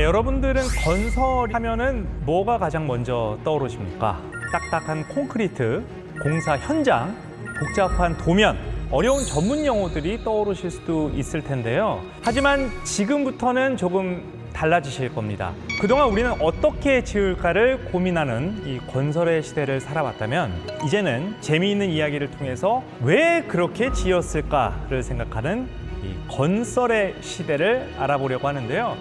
여러분들은 건설 하면은 뭐가 가장 먼저 떠오르십니까? 딱딱한 콘크리트, 공사 현장, 복잡한 도면, 어려운 전문 용어들이 떠오르실 수도 있을 텐데요. 하지만 지금부터는 조금 달라지실 겁니다. 그동안 우리는 어떻게 지을까를 고민하는 이 건설의 시대를 살아왔다면 이제는 재미있는 이야기를 통해서 왜 그렇게 지었을까를 생각하는 이 건설의 시대를 알아보려고 하는데요.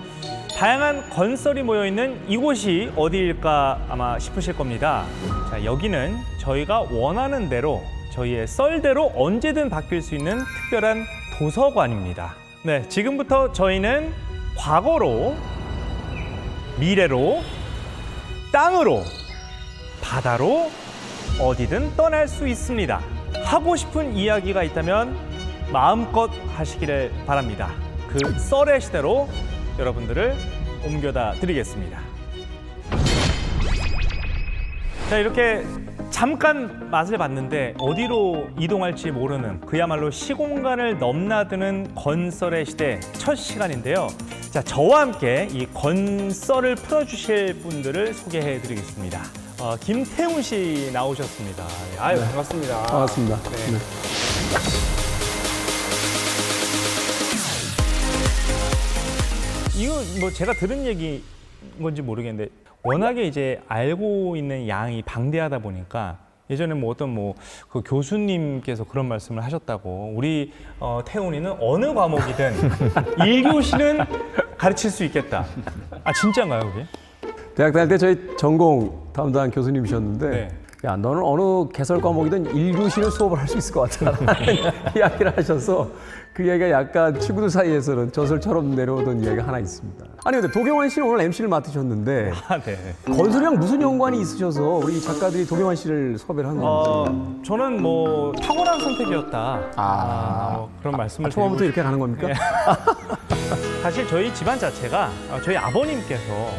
다양한 건설이 모여있는 이곳이 어디일까 아마 싶으실 겁니다. 자, 여기는 저희가 원하는 대로 저희의 썰대로 언제든 바뀔 수 있는 특별한 도서관입니다. 네, 지금부터 저희는 과거로, 미래로, 땅으로, 바다로 어디든 떠날 수 있습니다. 하고 싶은 이야기가 있다면 마음껏 하시기를 바랍니다. 그 썰의 시대로 여러분들을 옮겨다 드리겠습니다. 자, 이렇게 잠깐 맛을 봤는데 어디로 이동할지 모르는 그야말로 시공간을 넘나드는 건설의 시대 첫 시간인데요. 자, 저와 함께 이 건설을 풀어주실 분들을 소개해 드리겠습니다. 김태훈 씨 나오셨습니다. 아유, 반갑습니다. 반갑습니다. 네. 네. 이거 뭐 제가 들은 얘기 건지 모르겠는데 워낙에 이제 알고 있는 양이 방대하다 보니까 예전에 뭐 어떤 그 교수님께서 그런 말씀을 하셨다고 우리 태훈이는 어느 과목이든 1교시는 가르칠 수 있겠다. 아, 진짜인가요, 그게? 대학 다닐 때 저희 전공 담당 교수님이셨는데 네. 야, 너는 어느 개설 과목이든 1교시는 수업을 할 수 있을 것 같다 이야기를 하셔서 그 이야기가 약간 친구들 사이에서는 전설처럼 내려오던 이야기가 하나 있습니다. 아니 근데 도경환 씨는 오늘 MC를 맡으셨는데 네. 건설이랑 무슨 연관이 있으셔서 우리 작가들이 도경환 씨를 섭외를 한 건지. 저는 뭐 탁월한 선택이었다. 그런 말씀을 처음부터 이렇게 가는 겁니까? 네. 사실 저희 집안 자체가 저희 아버님께서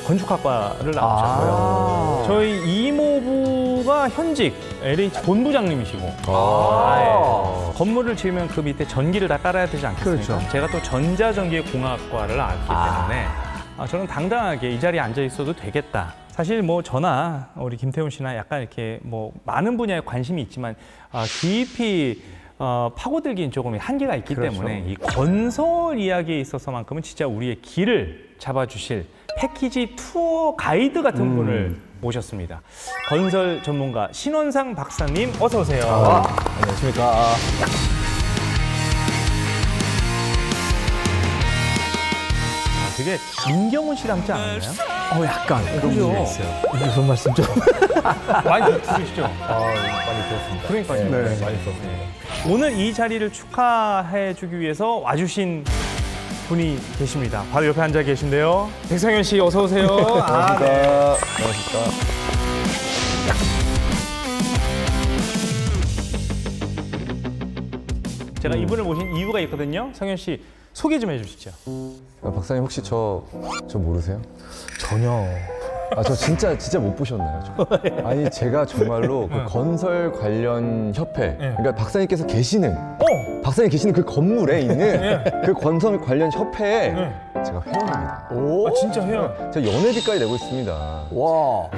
건축학과를 나오셨고요. 저희 이모부가 현직 LH 본부장님이시고 예. 건물을 지으면 그 밑에 전기를 다 깔아야 되지 않겠습니까? 그렇죠. 제가 또 전자전기공학과를 나왔기 때문에 저는 당당하게 이 자리에 앉아 있어도 되겠다. 사실 뭐 저나 우리 김태훈 씨나 약간 이렇게 뭐 많은 분야에 관심이 있지만 깊이 파고들기엔 조금 한계가 있기 그렇죠. 때문에 이 건설 이야기에 있어서만큼은 진짜 우리의 길을 잡아주실 패키지 투어 가이드 같은 분을 모셨습니다. 건설 전문가 신원상 박사님 어서 오세요. 안녕하십니까. 되게 민경훈 씨 닮지 않았나요? 약간 그런 그죠? 분이 있어요. 무슨 말씀 좀. 많이 들으시죠? 많이 들었습니다. 그러니까요. 네. 많이 들었습니다. 오늘 이 자리를 축하해주기 위해서 와주신 분이 계십니다. 바로 옆에 앉아 계신데요. 백상현 씨 어서 오세요. 안녕하십니까. 제가 이분을 모신 이유가 있거든요. 상현 씨 소개 좀 해주시죠. 박사님 혹시 저 모르세요? 전혀. 저 진짜 못 보셨나요? 아니 제가 정말로 그 건설 관련 협회, 그러니까 박사님께서 계시는 박사님 계시는 그 건물에 있는 그 건설 관련 협회에 제가 회원입니다. 오. 진짜 해요. 제가 연회비까지 내고 있습니다. 와.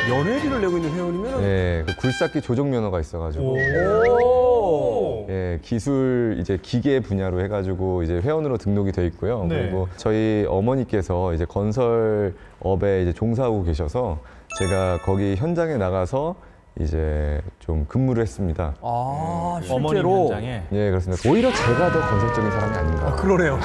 연회비를 내고 있는 회원이면 네, 그 굴삭기 조종 면허가 있어가지고. 오. 예, 기술 이제 기계 분야로 해가지고 이제 회원으로 등록이 돼 있고요. 네. 그리고 저희 어머니께서 이제 건설업에 이제 종사하고 계셔서 제가 거기 현장에 나가서 이제 좀 근무를 했습니다. 어머니 실제로. 현장에. 예, 그렇습니다. 오히려 제가 더 건설적인 사람이 아닌가. 그러네요.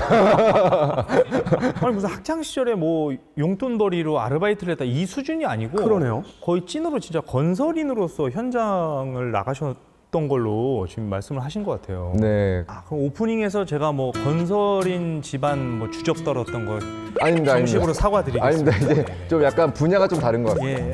아니 무슨 학창 시절에 뭐 용돈벌이로 아르바이트를 했다 이 수준이 아니고 그러네요. 거의 찐으로 진짜 건설인으로서 현장을 나가셨던 걸로 지금 말씀을 하신 것 같아요. 네. 그럼 오프닝에서 제가 뭐 건설인 집안 뭐 주접 떨었던 거 아닙니다. 정식으로 아닙니다. 사과드리겠습니다. 아닙니다. 이제 좀 약간 분야가 좀 다른 것 같아요. 예.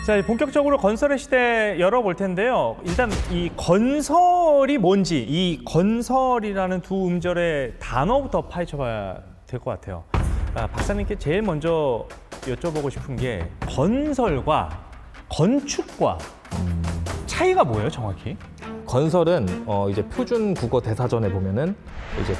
자, 본격적으로 건설의 시대 열어볼 텐데요. 일단 이 건설이 뭔지, 이 건설이라는 두 음절의 단어부터 파헤쳐봐야 될 것 같아요. 박사님께 제일 먼저 여쭤보고 싶은 게 건설과 건축과 차이가 뭐예요, 정확히? 건설은 이제 표준 국어 대사전에 보면은 이제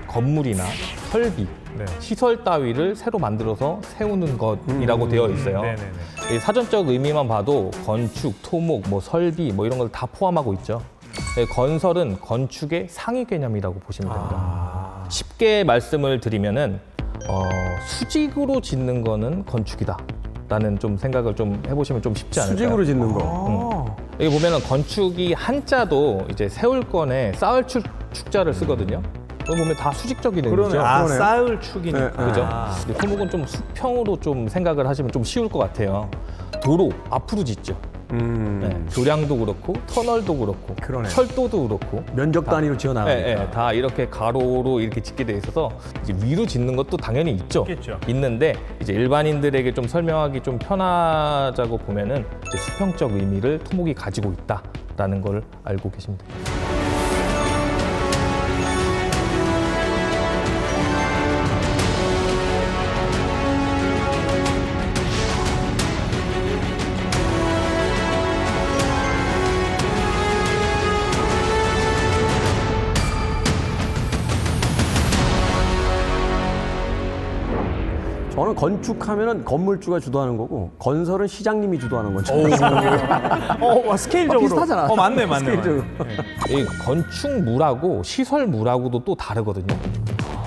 건물이나 설비, 네. 시설 따위를 새로 만들어서 세우는 것이라고 되어 있어요. 네네네. 이 사전적 의미만 봐도 건축, 토목, 뭐 설비 뭐 이런 걸 다 포함하고 있죠. 네, 건설은 건축의 상위 개념이라고 보시면 됩니다. 쉽게 말씀을 드리면은 수직으로 짓는 거는 건축이다. 라는 좀 생각을 좀 해보시면 좀 쉽지 않을까요? 수직으로 짓는 거. 여기 보면은 건축이 한자도 이제 세울 건에 쌓을 축자를 쓰거든요. 여기 보면 다 수직적인 의미죠. 그러네요. 쌓을 축이네. 네. 그죠? 근데 토목은 좀 수평으로 좀 생각을 하시면 좀 쉬울 것 같아요. 도로 앞으로 짓죠. 네, 교량도 그렇고 터널도 그렇고 그러네. 철도도 그렇고 면적 단위로 지어나가니까. 네, 네, 다 이렇게 가로로 이렇게 짓게 돼 있어서 이제 위로 짓는 것도 당연히 있겠죠. 있는데 이제 일반인들에게 좀 설명하기 좀 편하자고 보면은 이제 수평적 의미를 토목이 가지고 있다라는 걸 알고 계시면 됩니다. 저는 건축하면은 건물주가 주도하는 거고 건설은 시장님이 주도하는 거죠. 스케일적으로. 비슷하잖아. 맞네. 스케일적으로. 이 건축물하고 시설물하고도 또 다르거든요.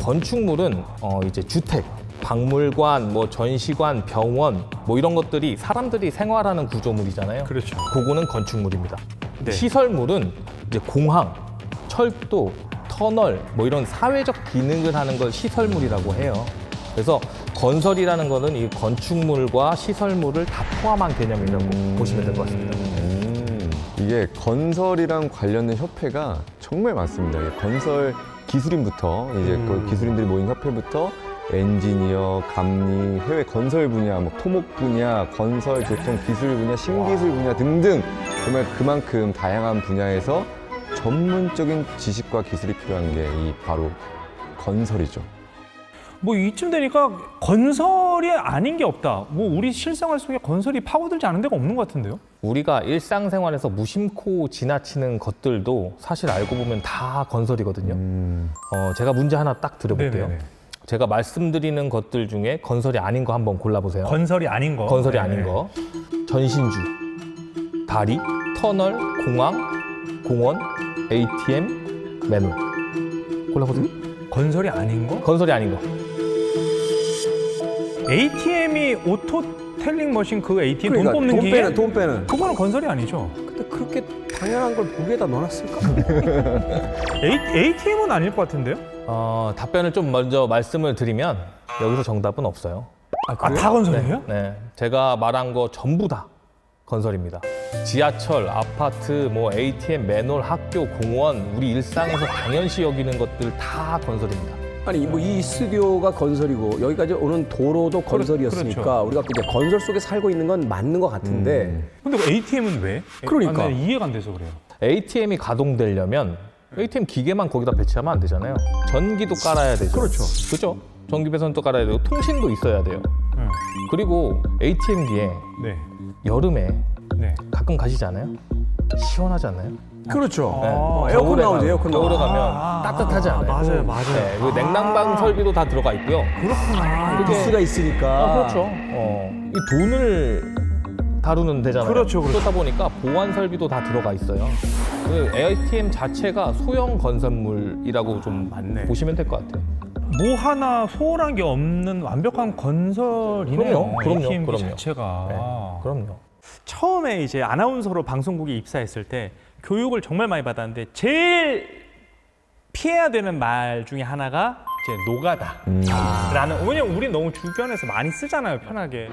건축물은 이제 주택, 박물관, 뭐 전시관, 병원 뭐 이런 것들이 사람들이 생활하는 구조물이잖아요. 그렇죠. 그거는 건축물입니다. 네. 시설물은 이제 공항, 철도, 터널 뭐 이런 사회적 기능을 하는 걸 시설물이라고 해요. 그래서 건설이라는 거는 이 건축물과 시설물을 다 포함한 개념이라고 보시면 될 것 같습니다. 이게 건설이랑 관련된 협회가 정말 많습니다. 이게 건설 기술인부터 이제 그 기술인들이 모인 협회부터 엔지니어, 감리, 해외 건설 분야, 뭐 토목 분야, 건설, 교통, 기술 분야, 신기술 분야 등등 정말 그만큼 다양한 분야에서 전문적인 지식과 기술이 필요한 게 이 바로 건설이죠. 뭐 이쯤 되니까 건설이 아닌 게 없다. 뭐 우리 실생활 속에 건설이 파고들지 않은 데가 없는 것 같은데요? 우리가 일상생활에서 무심코 지나치는 것들도 사실 알고 보면 다 건설이거든요. 제가 문제 하나 딱 드려볼게요. 네네네. 제가 말씀드리는 것들 중에 건설이 아닌 거 한번 골라보세요. 건설이 아닌 거. 건설이 네네. 아닌 거. 전신주, 다리, 터널, 공항, 공원, ATM, 맨홀. 골라보세요. 건설이 아닌 거? 건설이 아닌 거. ATM이 오토 텔링 머신 그 ATM 그러니까 돈 뽑는 기계? 돈 빼는. 그거는 건설이 아니죠. 근데 그렇게 당연한 걸 보기에다 넣어놨을까? ATM은 아닐 것 같은데요? 답변을 좀 먼저 말씀을 드리면 여기서 정답은 없어요. 다 건설이에요? 네, 제가 말한 거 전부 다 건설입니다. 지하철, 아파트, 뭐 ATM, 맨홀, 학교, 공원, 우리 일상에서 당연시 여기는 것들 다 건설입니다. 아니 뭐 이 스튜디오가 건설이고 여기까지 오는 도로도 건설이었으니까 그렇죠. 우리가 이제 건설 속에 살고 있는 건 맞는 것 같은데 근데 ATM은 왜? 그러니까. 난 이해가 안 돼서 그래요. ATM이 가동되려면 ATM 기계만 거기다 배치하면 안 되잖아요. 전기도 깔아야 되죠. 그렇죠. 그죠? 전기 배선도 깔아야 되고 통신도 있어야 돼요. 그리고 ATM기에 네. 여름에 네. 가끔 가시지 않아요? 시원하지 않나요? 그렇죠. 네. 에어컨 겨울에 나오죠. 가면, 에어컨 겨울에 나오죠. 가면 따뜻하지 않아요? 맞아요. 네, 그 냉난방 설비도 다 들어가 있고요. 그렇구나. 기스가 있으니까. 그렇죠. 이 돈을 다루는 데잖아요. 그렇죠. 그러다 보니까 보안 설비도 다 들어가 있어요. 그 ATM 자체가 소형 건설물이라고 좀 맞네. 보시면 될 것 같아요. 뭐 하나 소홀한 게 없는 완벽한 건설이네요. 그럼요. ATM기 자체가. 네, 그럼요. 처음에 이제 아나운서로 방송국에 입사했을 때 교육을 정말 많이 받았는데 제일 피해야 되는 말 중에 하나가 이제 노가다라는. 왜냐면 우리 너무 주변에서 많이 쓰잖아요, 편하게.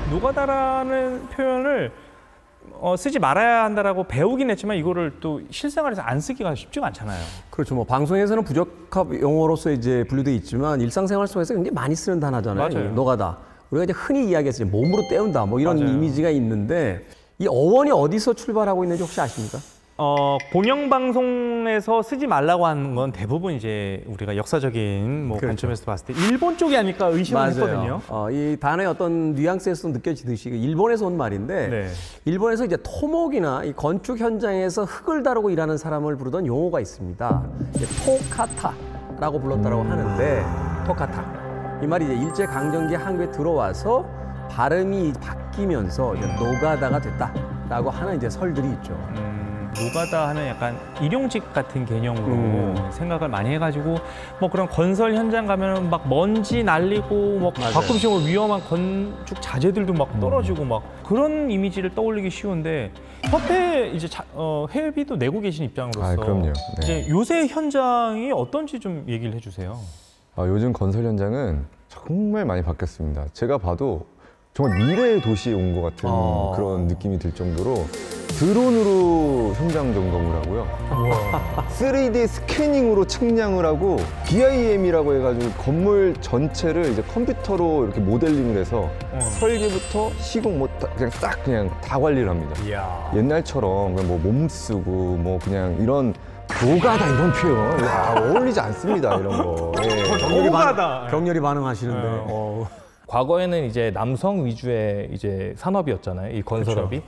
노가다라는 표현을 쓰지 말아야 한다라고 배우긴 했지만 이거를 또 실생활에서 안 쓰기가 쉽지가 않잖아요. 그렇죠. 뭐 방송에서는 부적합 용어로서 이제 분류돼 있지만 일상생활 속에서 굉장히 많이 쓰는 단어잖아요. 맞아요. 이 노가다. 우리가 이제 흔히 이야기해서 이제 몸으로 때운다 뭐 이런 맞아요. 이미지가 있는데 이 어원이 어디서 출발하고 있는지 혹시 아십니까? 공영방송에서 쓰지 말라고 하는 건 대부분 이제 우리가 역사적인 뭐 그렇죠. 관점에서 봤을 때 일본 쪽이 아닐까 의심을 했거든요. 이 단어의 어떤 뉘앙스에서 느껴지듯이 일본에서 온 말인데 네. 일본에서 이제 토목이나 이 건축 현장에서 흙을 다루고 일하는 사람을 부르던 용어가 있습니다. 이제 토카타라고 불렀다라고 하는데 토카타. 이 말이 이제 일제 강점기 한국에 들어와서 발음이 바뀌면서 이제 노가다가 됐다라고 하는 이제 설들이 있죠. 노가다 하는 약간 일용직 같은 개념으로 생각을 많이 해가지고 뭐 그런 건설 현장 가면은 막 먼지 날리고 뭐 가끔씩 위험한 건축 자재들도 막 떨어지고 막 그런 이미지를 떠올리기 쉬운데 협회 이제 회비도 내고 계신 입장으로서 그럼요. 네. 이제 요새 현장이 어떤지 좀 얘기를 해주세요. 요즘 건설 현장은 정말 많이 바뀌었습니다. 제가 봐도 정말 미래의 도시에 온 것 같은 그런 느낌이 들 정도로 드론으로 현장 점검을 하고요. 3D 스캐닝으로 측량을 하고 BIM이라고 해가지고 건물 전체를 이제 컴퓨터로 이렇게 모델링을 해서 설계부터 시공 뭐 그냥 싹 그냥 다 관리를 합니다. 이야. 옛날처럼 그냥 뭐 몸 쓰고 뭐 그냥 이런 노가다 이런 표현 어울리지 않습니다. 이런 거. 예. 격렬히 반응하시는데. 과거에는 이제 남성 위주의 이제 산업이었잖아요. 이 건설업이.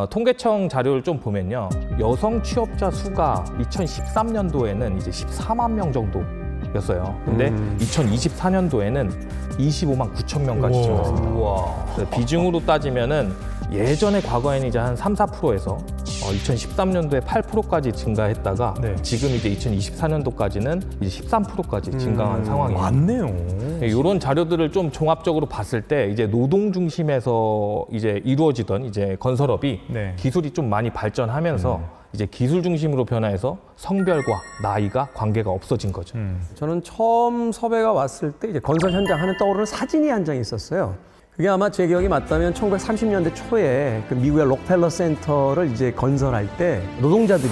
통계청 자료를 좀 보면요. 여성 취업자 수가 2013년도에는 이제 14만 명 정도였어요. 근데 2024년도에는 25만 9천 명까지 증가했습니다. 비중으로 따지면은 예전에 과거에는 이제 한 3, 4%에서 2013년도에 8%까지 증가했다가 지금 이제 2024년도까지는 이제 13%까지 증가한 상황이에요. 맞네요. 이런 자료들을 좀 종합적으로 봤을 때 이제 노동 중심에서 이제 이루어지던 이제 건설업이 기술이 좀 많이 발전하면서 이제 기술 중심으로 변화해서 성별과 나이가 관계가 없어진 거죠. 저는 처음 섭외가 왔을 때 이제 건설 현장 하면 떠오르는 사진이 한 장 있었어요. 그게 아마 제 기억이 맞다면 1930년대 초에 그 미국의 록펠러 센터를 이제 건설할 때 노동자들이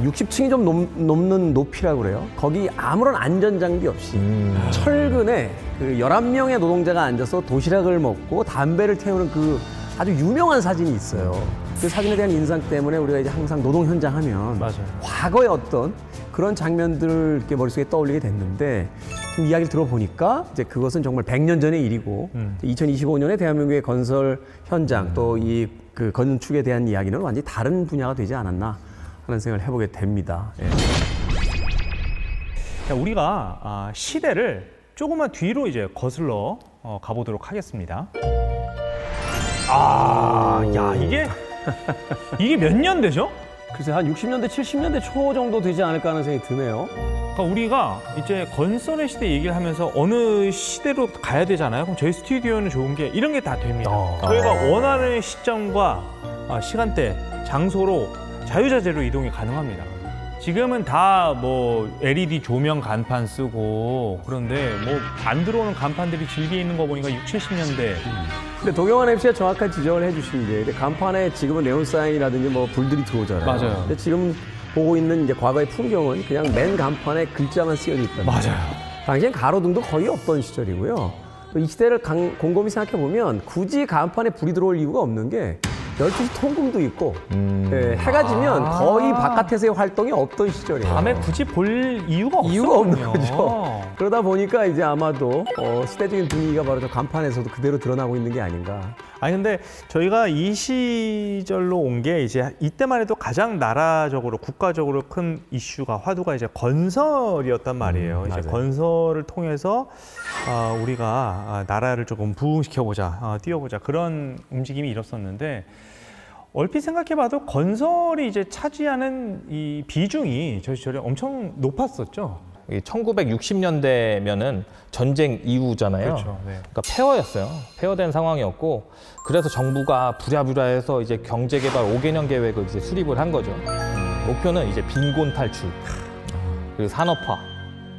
60층이 좀 넘는 높이라고 그래요. 거기 아무런 안전 장비 없이 철근에 그 11명의 노동자가 앉아서 도시락을 먹고 담배를 태우는 그 아주 유명한 사진이 있어요. 그 사진에 대한 인상 때문에 우리가 이제 항상 노동 현장 하면 과거의 어떤 그런 장면들을 이렇게 머릿속에 떠올리게 됐는데 좀 이야기를 들어보니까 이제 그것은 정말 100년 전의 일이고 2025년에 대한민국의 건설 현장 또 이 그 건축에 대한 이야기는 완전히 다른 분야가 되지 않았나 하는 생각을 해보게 됩니다. 자, 우리가 시대를 조금만 뒤로 이제 거슬러 가보도록 하겠습니다. 야, 이게 몇 년 되죠? 글쎄 한 60년대, 70년대 초 정도 되지 않을까 하는 생각이 드네요. 그러니까 우리가 이제 건설의 시대 얘기를 하면서 어느 시대로 가야 되잖아요. 그럼 저희 스튜디오는 좋은 게 이런 게 다 됩니다. 저희가 원하는 시점과 시간대, 장소로 자유자재로 이동이 가능합니다. 지금은 다 뭐 LED 조명 간판 쓰고 그런데 뭐 안 들어오는 간판들이 질게 있는 거 보니까 60, 70년대. 근데 도경환 MC가 정확한 지적을 해주신 게 간판에 지금은 네온사인이라든지 뭐 불들이 들어오잖아요. 맞아요. 근데 지금 보고 있는 이제 과거의 풍경은 그냥 맨 간판에 글자만 쓰여져 있다. 맞아요. 당시엔 가로등도 거의 없던 시절이고요. 또 이 시대를 곰곰이 생각해 보면 굳이 간판에 불이 들어올 이유가 없는 게 12시 통금도 있고 해가 지면 거의 바깥에서의 활동이 없던 시절이에요. 밤에 굳이 볼 이유가 없는 거죠. 그러다 보니까 이제 아마도 시대적인 분위기가 바로 저 간판에서도 그대로 드러나고 있는 게 아닌가. 아니 근데 저희가 이 시절로 온 게 이제 이때만 해도 가장 나라적으로 국가적으로 큰 이슈가 화두가 이제 건설이었단 말이에요. 이제 건설을 통해서 우리가 나라를 조금 부흥시켜보자, 띄워보자 그런 움직임이 일었었는데 얼핏 생각해봐도 건설이 이제 차지하는 이 비중이 저희 시절에 엄청 높았었죠. 1960년대면은 전쟁 이후잖아요. 그렇죠. 그러니까 폐허였어요. 폐허된 상황이었고 그래서 정부가 부랴부랴해서 이제 경제개발 5개년 계획을 이제 수립을 한 거죠. 목표는 이제 빈곤 탈출, 그리고 산업화,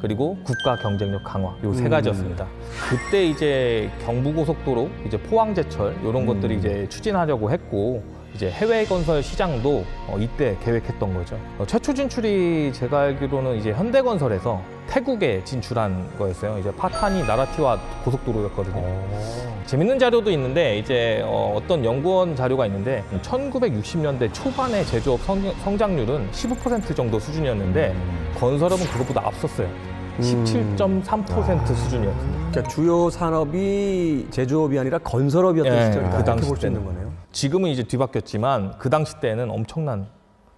그리고 국가 경쟁력 강화 요 세 가지였습니다. 그때 이제 경부고속도로, 이제 포항제철 이런 것들이 이제 추진하려고 했고 이제 해외 건설 시장도 이때 계획했던 거죠. 최초 진출이 제가 알기로는 이제 현대건설에서 태국에 진출한 거였어요. 이제 파타니 나라티와 고속도로였거든요. 재밌는 자료도 있는데 이제 어떤 연구원 자료가 있는데 1960년대 초반의 제조업 성장률은 15% 정도 수준이었는데 건설업은 그것보다 앞섰어요. 17.3% 수준이었습니다. 그러니까 주요 산업이 제조업이 아니라 건설업이었던 시절이다. 그 당시 볼 수 있는 때는. 거네요. 지금은 이제 뒤바뀌었지만 그 당시 때는 엄청난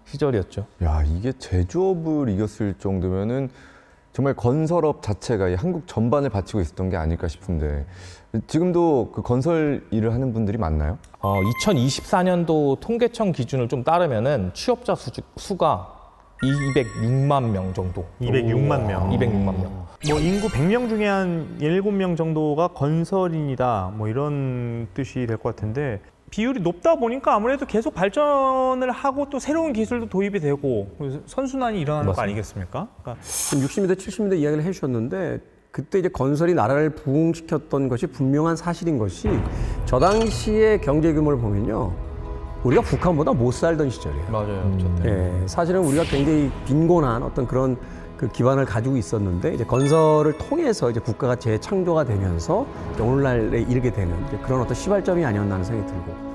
시절이었죠. 야, 이게 제조업을 이겼을 정도면은 정말 건설업 자체가 이 한국 전반을 바치고 있었던 게 아닐까 싶은데 지금도 그 건설 일을 하는 분들이 많나요? 2024년도 통계청 기준을 좀 따르면은 취업자 수가 206만 명 정도. 206만 명. 206만 명. 뭐 인구 100명 중에 한 7명 정도가 건설인이다. 뭐 이런 뜻이 될 것 같은데 비율이 높다 보니까 아무래도 계속 발전을 하고 또 새로운 기술도 도입이 되고 선순환이 일어나는 맞습니다. 거 아니겠습니까? 그러니까 60년대, 70년대 이야기를 해주셨는데 그때 이제 건설이 나라를 부흥시켰던 것이 분명한 사실인 것이 저 당시의 경제 규모를 보면요. 우리가 북한보다 못 살던 시절이에요. 맞아요. 예, 사실은 우리가 굉장히 빈곤한 어떤 그런 그 기반을 가지고 있었는데 이제 건설을 통해서 이제 국가가 재창조가 되면서 이제 오늘날에 이르게 되는 이제 그런 어떤 시발점이 아니었나 하는 생각이 들고.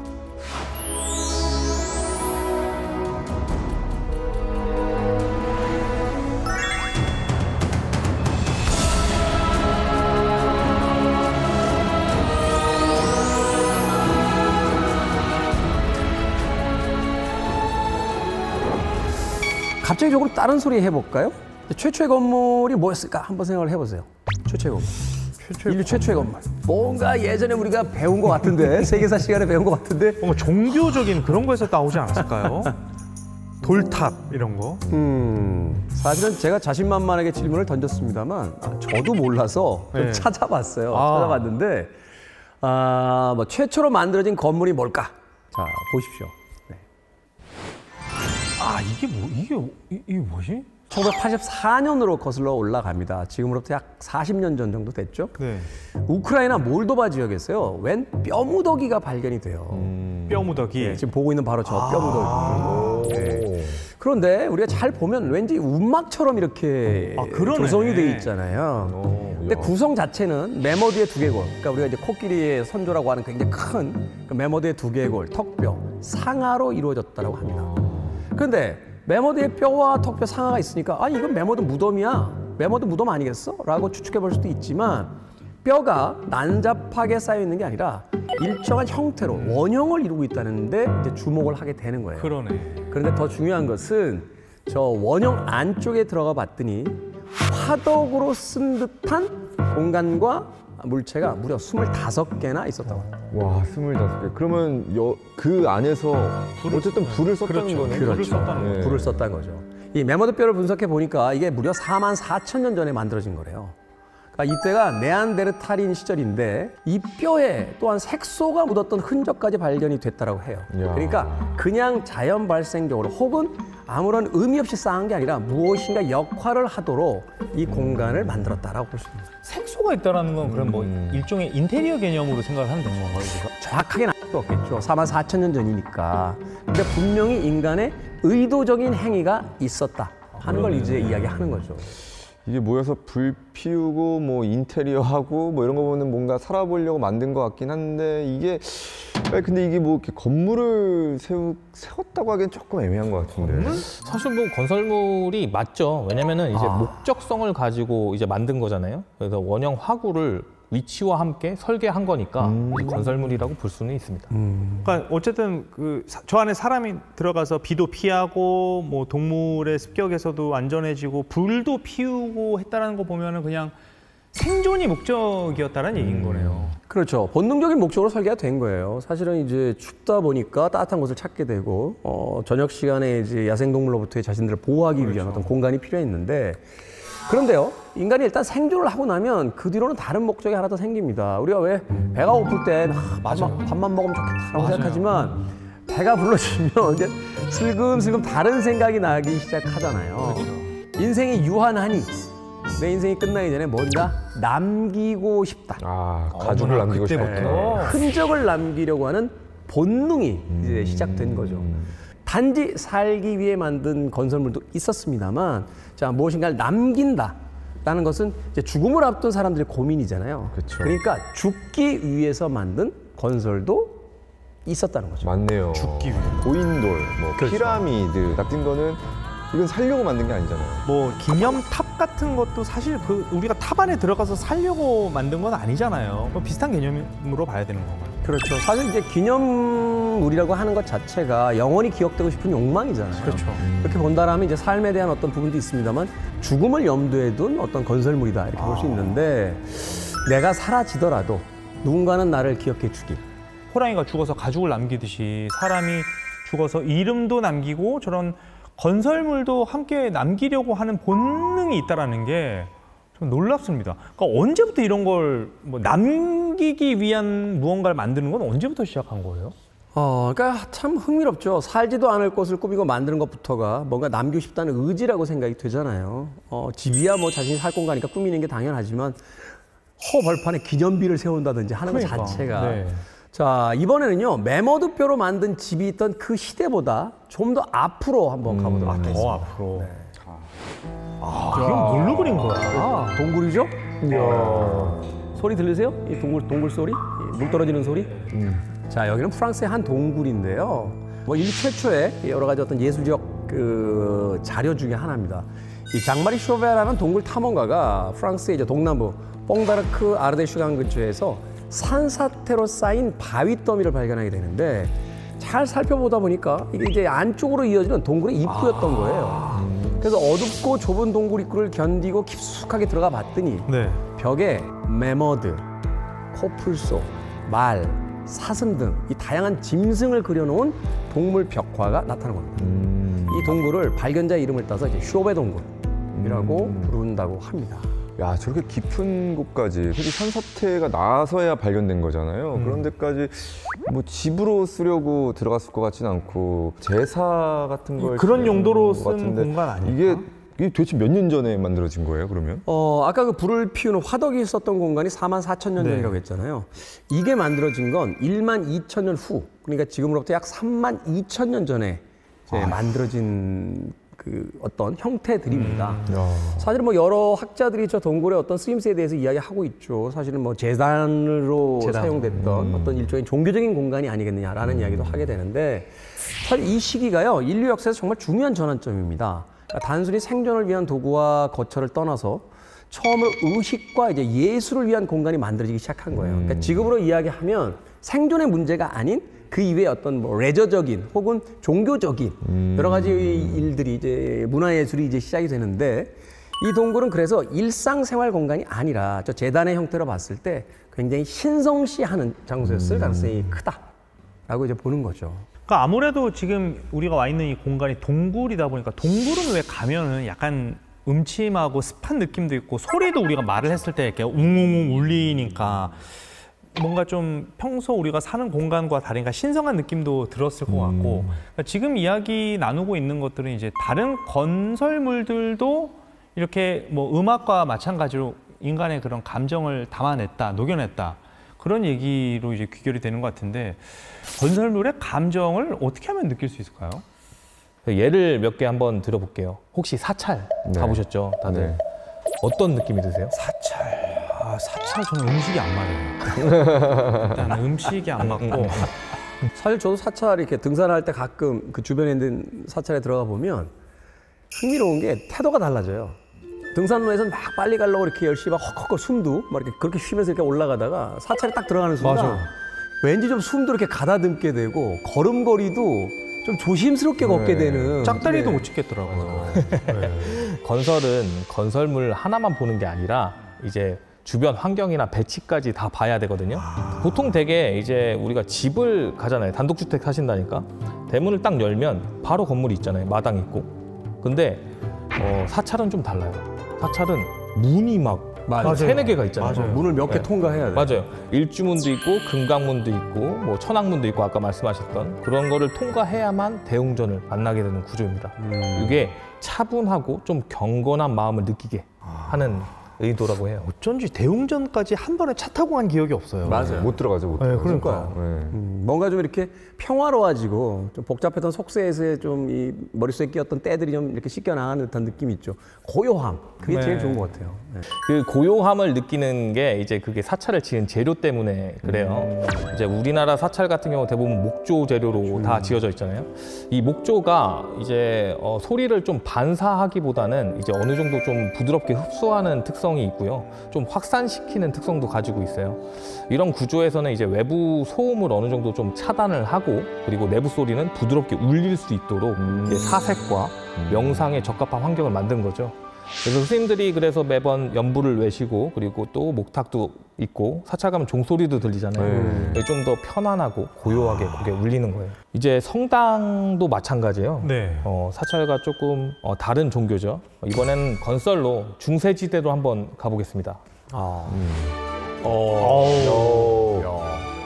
갑자기 조금 다른 소리 해볼까요? 최초의 건물이 뭐였을까? 한번 생각을 해보세요. 최초의 건물. 인류 최초의 건물. 뭔가 예전에 우리가 배운 것 같은데, 세계사 시간에 배운 것 같은데. 뭔가 종교적인 그런 거에서 나오지 않았을까요? 돌탑 이런 거. 사실은 제가 자신만만하게 질문을 던졌습니다만 저도 몰라서 좀 네. 찾아봤어요. 찾아봤는데 뭐 최초로 만들어진 건물이 뭘까? 자, 보십시오. 네. 아 이게 뭐지? 1984년으로 거슬러 올라갑니다. 지금으로부터 약 40년 전 정도 됐죠. 네. 우크라이나 몰도바 지역에서요. 웬 뼈무더기가 발견이 돼요. 뼈무더기. 네, 지금 보고 있는 바로 저 뼈무더기. 네. 그런데 우리가 잘 보면 왠지 움막처럼 이렇게 그러네. 조성이 돼 있잖아요. 근데 구성 자체는 매머드의 두개골, 그러니까 우리가 이제 코끼리의 선조라고 하는 굉장히 큰 그 매머드의 두개골, 턱뼈, 상하로 이루어졌다고 합니다. 그런데 매머드의 뼈와 턱뼈 상하가 있으니까 아니 이건 매머드 무덤이야, 매머드 무덤 아니겠어? 라고 추측해 볼 수도 있지만 뼈가 난잡하게 쌓여 있는 게 아니라 일정한 형태로 원형을 이루고 있다는데 이제 주목을 하게 되는 거예요. 그러네. 그런데 더 중요한 것은 저 원형 안쪽에 들어가 봤더니 화덕으로 쓴 듯한 공간과 물체가 무려 25개나 있었다고 합니다. 와, 25개. 그러면 그 안에서 어쨌든 불을 썼다는 거네요. 불을 썼다는 네. 불을 썼다는 거죠. 이 매머드 뼈를 분석해 보니까 이게 무려 44,000년 전에 만들어진 거래요. 그러니까 이때가 네안데르탈인 시절인데 이 뼈에 또한 색소가 묻었던 흔적까지 발견이 됐다고 해요. 이야. 그러니까 그냥 자연 발생적으로 혹은 아무런 의미 없이 쌓은 게 아니라 무엇인가 역할을 하도록 이 공간을 만들었다라고 볼 수 있습니다. 색소가 있다라는 건 그럼 뭐 일종의 인테리어 개념으로 생각을 하면 되는 건가요? 우리가? 정확하게는 알 수 없겠죠. 44,000년 전이니까. 근데 분명히 인간의 의도적인 행위가 있었다 하는 걸 이제 이야기하는 거죠. 이게 모여서 불 피우고 뭐 인테리어 하고 뭐 이런 거 보면 뭔가 살아보려고 만든 것 같긴 한데 이게 근데 이게 뭐 이렇게 건물을 세웠다고 하기엔 조금 애매한 것 같은데. 사실 뭐 건설물이 맞죠. 왜냐면은 이제 목적성을 가지고 이제 만든 거잖아요. 그래서 원형 화구를 위치와 함께 설계한 거니까 이제 건설물이라고 볼 수는 있습니다. 그러니까 어쨌든 저 안에 사람이 들어가서 비도 피하고 뭐 동물의 습격에서도 안전해지고 불도 피우고 했다라는 거 보면은 그냥 생존이 목적이었다는 얘기인 거네요. 그렇죠. 본능적인 목적으로 설계가 된 거예요. 사실은 이제 춥다 보니까 따뜻한 곳을 찾게 되고 저녁 시간에 이제 야생동물로부터 자신들을 보호하기 위한 어떤 공간이 필요했는데 그런데요. 인간이 일단 생존을 하고 나면 그 뒤로는 다른 목적이 하나 더 생깁니다. 우리가 왜 배가 고플 때 밥만 먹으면 좋겠다라고 생각하지만 배가 불러지면 이제 슬금슬금 다른 생각이 나기 시작하잖아요. 인생이 유한하니 내 인생이 끝나기 전에 뭔가 남기고 싶다. 아, 가죽을 남기고 싶다. 흔적을 남기려고 하는 본능이 이제 시작된 거죠. 단지 살기 위해 만든 건설물도 있었습니다만, 자, 무엇인가를 남긴다라는 것은 이제 죽음을 앞둔 사람들의 고민이잖아요. 그쵸. 그러니까 죽기 위해서 만든 건설도 있었다는 거죠. 맞네요. 죽기 위해. 고인돌, 뭐 그렇죠. 피라미드 같은 거는 이건 살려고 만든 게 아니잖아요. 뭐 기념탑 같은 것도 사실 우리가 탑 안에 들어가서 살려고 만든 건 아니잖아요. 뭐 비슷한 개념으로 봐야 되는 건가요? 그렇죠. 사실 이제 기념물이라고 하는 것 자체가 영원히 기억되고 싶은 욕망이잖아요. 그렇죠. 그렇게 본다라면 이제 삶에 대한 어떤 부분도 있습니다만 죽음을 염두에 둔 어떤 건설물이다 이렇게 볼 수 있는데, 내가 사라지더라도 누군가는 나를 기억해 주길. 호랑이가 죽어서 가죽을 남기듯이 사람이 죽어서 이름도 남기고 저런 건설물도 함께 남기려고 하는 본능이 있다는 게 좀 놀랍습니다. 그러니까 언제부터 이런 걸 뭐 남기기 위한 무언가를 만드는 건 언제부터 시작한 거예요? 그러니까 참 흥미롭죠. 살지도 않을 것을 꾸미고 만드는 것부터가 뭔가 남기고 싶다는 의지라고 생각이 되잖아요. 집이야 뭐 자신이 살 공간이니까 꾸미는 게 당연하지만 허벌판에 기념비를 세운다든지 하는 것 자체가. 네. 자, 이번에는요, 매머드뼈로 만든 집이 있던 그 시대보다 좀 더 앞으로 한번 가보도록 하겠습니다. 더 앞으로. 이게 뭘로 그린 거야? 동굴이죠? 소리 들리세요? 이 동굴 소리? 물 떨어지는 소리? 자, 여기는 프랑스의 한 동굴인데요. 뭐 인류 최초의 여러 가지 어떤 예술적 그 자료 중에 하나입니다. 이 장마리 쇼베라는 동굴 탐험가가 프랑스의 이제 동남부 뽕다르크 아르데슈강 근처에서 산사태로 쌓인 바위 더미를 발견하게 되는데, 잘 살펴보다 보니까 이게 이제 안쪽으로 이어지는 동굴의 입구였던 거예요. 그래서 어둡고 좁은 동굴 입구를 견디고 깊숙하게 들어가 봤더니 네. 벽에 매머드, 코뿔소, 말, 사슴 등 이 다양한 짐승을 그려놓은 동물 벽화가 나타난 겁니다. 이 동굴을 발견자의 이름을 따서 이제 쇼베 동굴이라고 부른다고 합니다. 야, 저렇게 깊은 곳까지, 솔직히 산사태가 나서야 발견된 거잖아요. 그런 데까지 뭐 집으로 쓰려고 들어갔을 것 같지는 않고 제사 같은 걸 그런 용도로 것 쓴 같은데 공간 아닐까? 이게 도대체 몇 년 전에 만들어진 거예요, 그러면? 아까 그 불을 피우는 화덕이 있었던 공간이 44,000년 전이라고 했잖아요. 이게 만들어진 건 12,000년 후, 그러니까 지금으로부터 약 32,000년 전에 이제 만들어진 그 어떤 형태들입니다. 사실은 뭐 여러 학자들이 저 동굴의 어떤 쓰임새에 대해서 이야기하고 있죠. 사실은 뭐 재단으로 사용됐던 어떤 일종의 종교적인 공간이 아니겠느냐라는 이야기도 하게 되는데, 사실 이 시기가요, 인류 역사에서 정말 중요한 전환점입니다. 그러니까 단순히 생존을 위한 도구와 거처를 떠나서 처음으로 의식과 이제 예술을 위한 공간이 만들어지기 시작한 거예요. 그러니까 지금으로 이야기하면 생존의 문제가 아닌 그 이외의 어떤 뭐 레저적인 혹은 종교적인 여러 가지 일들이 이제 문화예술이 이제 시작이 되는데, 이 동굴은 그래서 일상생활 공간이 아니라 저 재단의 형태로 봤을 때 굉장히 신성시하는 장소였을 가능성이 크다라고 이제 보는 거죠. 그러니까 아무래도 지금 우리가 와 있는 이 공간이 동굴이다 보니까, 동굴은 왜 가면은 약간 음침하고 습한 느낌도 있고 소리도 우리가 말을 했을 때 이렇게 웅웅웅 울리니까 뭔가 좀 평소 우리가 사는 공간과 다르니까 신성한 느낌도 들었을 것 같고, 그러니까 지금 이야기 나누고 있는 것들은 이제 다른 건설물들도 이렇게 뭐 음악과 마찬가지로 인간의 그런 감정을 담아냈다, 녹여냈다, 그런 얘기로 이제 귀결이 되는 것 같은데, 건설물의 감정을 어떻게 하면 느낄 수 있을까요? 예를 몇 개 한번 들어볼게요. 혹시 사찰 가보셨죠, 다들? 네. 어떤 느낌이 드세요? 사찰 저는 음식이 안 맞아요. 일단 음식이 안 맞고. 사실 저도 사찰 이렇게 등산할 때 가끔 그 주변에 있는 사찰에 들어가 보면 흥미로운 게 태도가 달라져요. 등산로에서는 막 빨리 가려고 이렇게 열심히 막 헉헉 숨도 막 이렇게 그렇게 쉬면서 이렇게 올라가다가 사찰에 딱 들어가는 순간 맞아. 왠지 좀 숨도 이렇게 가다듬게 되고 걸음걸이도 좀 조심스럽게 걷게 되는. 짝다리도 못 찍겠더라고요. 건설은 건설물 하나만 보는 게 아니라 이제 주변 환경이나 배치까지 다 봐야 되거든요. 보통 되게 이제 우리가 집을 가잖아요. 단독주택 하신다니까. 대문을 딱 열면 바로 건물이 있잖아요. 마당 있고. 근데 사찰은 좀 달라요. 사찰은 문이 막 맞아요. 3-4개가 있잖아요. 맞아요. 문을 몇 개 통과해야 돼. 맞아요. 일주문도 있고 금강문도 있고 뭐 천왕문도 있고 아까 말씀하셨던 그런 거를 통과해야만 대웅전을 만나게 되는 구조입니다. 이게 차분하고 좀 경건한 마음을 느끼게 하는 의도라고 해요. 어쩐지 대웅전까지 한 번에 차 타고 간 기억이 없어요. 맞아요. 못 들어가죠, 못 들어가죠. 그러니까요. 네. 뭔가 좀 이렇게 평화로워지고 좀 복잡했던 속세에서의 좀 이 머릿속에 끼었던 때들이 좀 이렇게 씻겨나가는 듯한 느낌이 있죠. 고요함, 그게 제일 좋은 것 같아요. 네. 그 고요함을 느끼는 게 이제 그게 사찰을 지은 재료 때문에 그래요. 이제 우리나라 사찰 같은 경우 대부분 목조 재료로 다 지어져 있잖아요. 이 목조가 이제 소리를 좀 반사하기보다는 이제 어느 정도 좀 부드럽게 흡수하는 특성이 있고요. 좀 확산시키는 특성도 가지고 있어요. 이런 구조에서는 이제 외부 소음을 어느 정도 좀 차단을 하고 그리고 내부 소리는 부드럽게 울릴 수 있도록 이제 사색과 명상에 적합한 환경을 만든 거죠. 그래서 스님들이 그래서 매번 연불을 외시고 그리고 또 목탁도 있고 사찰 가면 종소리도 들리잖아요. 좀 더 편안하고 고요하게 그게 울리는 거예요. 이제 성당도 마찬가지예요. 네. 사찰과 조금 다른 종교죠. 이번엔 건설로 중세지대로 한번 가보겠습니다.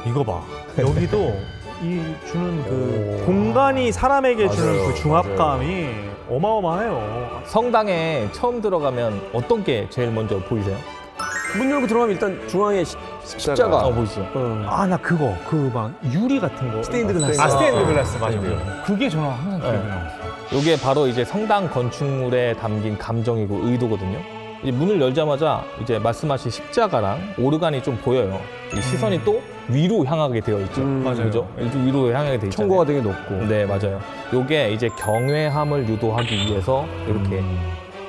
이거 봐. 여기도 이 주는 그 공간이 사람에게 주는 그 중압감이 어마어마해요. 성당에 처음 들어가면 어떤 게 제일 먼저 보이세요? 문 열고 들어가면 일단 중앙에 십자가. 보이시죠? 아, 나 그거 그 막 유리 같은 거. 스테인드 글라스. 아, 스테인드 글라스 맞아요. 그게 저는 항상 기억이 나요. 이게 바로 이제 성당 건축물에 담긴 감정이고 의도거든요. 이제 문을 열자마자 이제 말씀하신 십자가랑 오르간이 좀 보여요. 이 시선이 또 위로 향하게 되어 있죠. 맞아요. 그죠? 위로 향하게 되어 있잖아요. 청고가 되게 높고. 네, 맞아요. 요게 이제 경외함을 유도하기 위해서 이렇게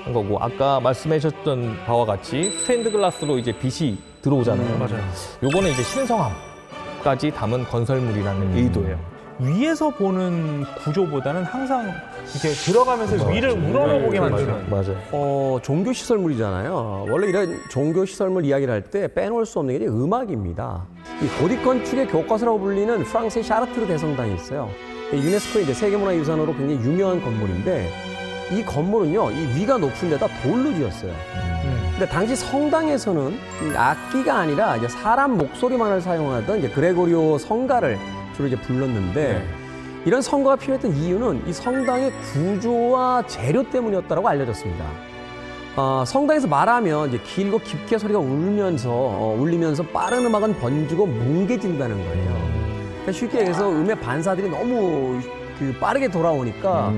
한 거고 아까 말씀하셨던 바와 같이 스테인드 글라스로 이제 빛이 들어오잖아요. 맞아요. 요거는 이제 신성함까지 담은 건설물이라는 의도예요. 위에서 보는 구조보다는 항상 이렇게 들어가면서 위를 우러러보게 만드는. 맞아요. 종교 시설물이잖아요. 원래 이런 종교 시설물 이야기를 할 때 빼놓을 수 없는 게 이제 음악입니다. 이 고딕 건축의 교과서라고 불리는 프랑스의 샤르트르 대성당이 있어요. 유네스코의 이제 세계문화유산으로 굉장히 유명한 건물인데 이 건물은요, 이 위가 높은 데다 돌로 지었어요. 근데 당시 성당에서는 악기가 아니라 이제 사람 목소리만을 사용하던 이제 그레고리오 성가를 주로 이제 불렀는데 이런 성가가 필요했던 이유는 이 성당의 구조와 재료 때문이었다고 알려졌습니다. 성당에서 말하면 이제 길고 깊게 소리가 울리면서 빠른 음악은 번지고 뭉개진다는 거예요. 그러니까 쉽게 얘기해서 음의 반사들이 너무 빠르게 돌아오니까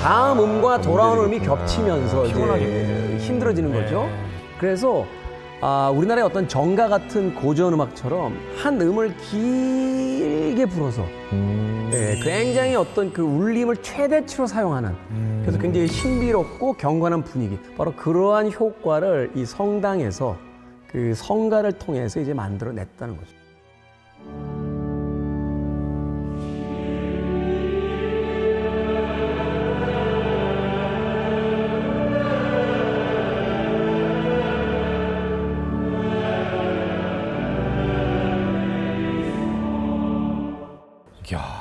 다음 음과 돌아오는 음이 겹치면서 이제 힘들어지는 거죠. 그래서 우리나라의 어떤 정가 같은 고전 음악처럼 한 음을 길게 불어서 굉장히 어떤 그 울림을 최대치로 사용하는 그래서 굉장히 신비롭고 경건한 분위기 바로 그러한 효과를 이 성당에서 그 성가를 통해서 이제 만들어냈다는 거죠.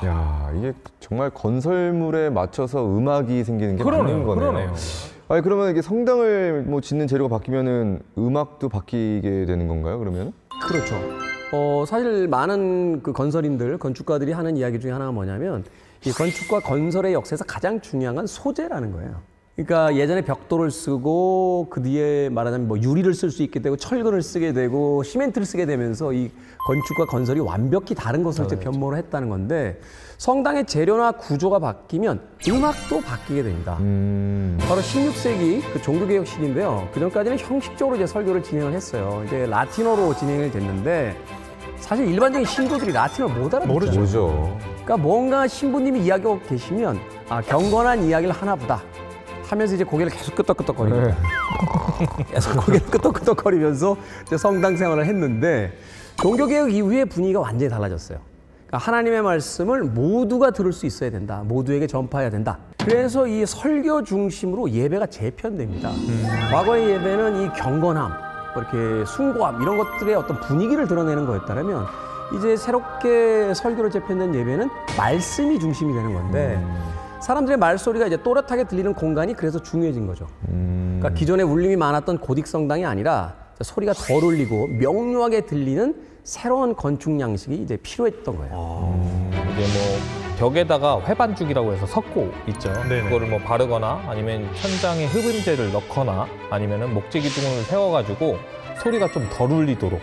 야, 이게 정말 건설물에 맞춰서 음악이 생기는 게 맞는 거네요. 그러네요. 아니 그러면 이게 성당을 뭐 짓는 재료가 바뀌면은 음악도 바뀌게 되는 건가요? 그러면? 그렇죠. 사실 많은 그 건설인들, 건축가들이 하는 이야기 중에 하나가 뭐냐면 이 건축과 건설의 역사에서 가장 중요한 건 소재라는 거예요. 그러니까 예전에 벽돌을 쓰고 그 뒤에 말하자면 뭐 유리를 쓸 수 있게 되고 철근을 쓰게 되고 시멘트를 쓰게 되면서 이 건축과 건설이 완벽히 다른 것을 이제 변모를 했다는 건데 성당의 재료나 구조가 바뀌면 음악도 바뀌게 됩니다. 바로 16세기 그 종교개혁 시기인데요. 그전까지는 형식적으로 이제 설교를 진행을 했어요. 이제 라틴어로 진행이 됐는데 사실 일반적인 신도들이 라틴어를 못 알아듣죠. 모르죠. 그러니까 뭔가 신부님이 이야기하고 계시면 경건한 이야기를 하나보다 하면서 이제 고개를 계속 끄덕끄덕거립니다. 계속 고개를 끄덕끄덕거리면서 이제 성당 생활을 했는데 종교개혁 이후에 분위기가 완전히 달라졌어요. 그러니까 하나님의 말씀을 모두가 들을 수 있어야 된다. 모두에게 전파해야 된다. 그래서 이 설교 중심으로 예배가 재편됩니다. 과거의 예배는 이 경건함, 이렇게 숭고함 이런 것들의 어떤 분위기를 드러내는 거였다면 이제 새롭게 설교를 재편된 예배는 말씀이 중심이 되는 건데 사람들의 말소리가 이제 또렷하게 들리는 공간이 그래서 중요해진 거죠. 그러니까 기존에 울림이 많았던 고딕 성당이 아니라 소리가 덜 울리고 명료하게 들리는 새로운 건축 양식이 이제 필요했던 거예요. 이게 뭐 벽에다가 회반죽이라고 해서 석고 있죠. 네네. 그거를 뭐 바르거나 아니면 천장에 흡음재를 넣거나 아니면은 목재 기둥을 세워가지고 소리가 좀 덜 울리도록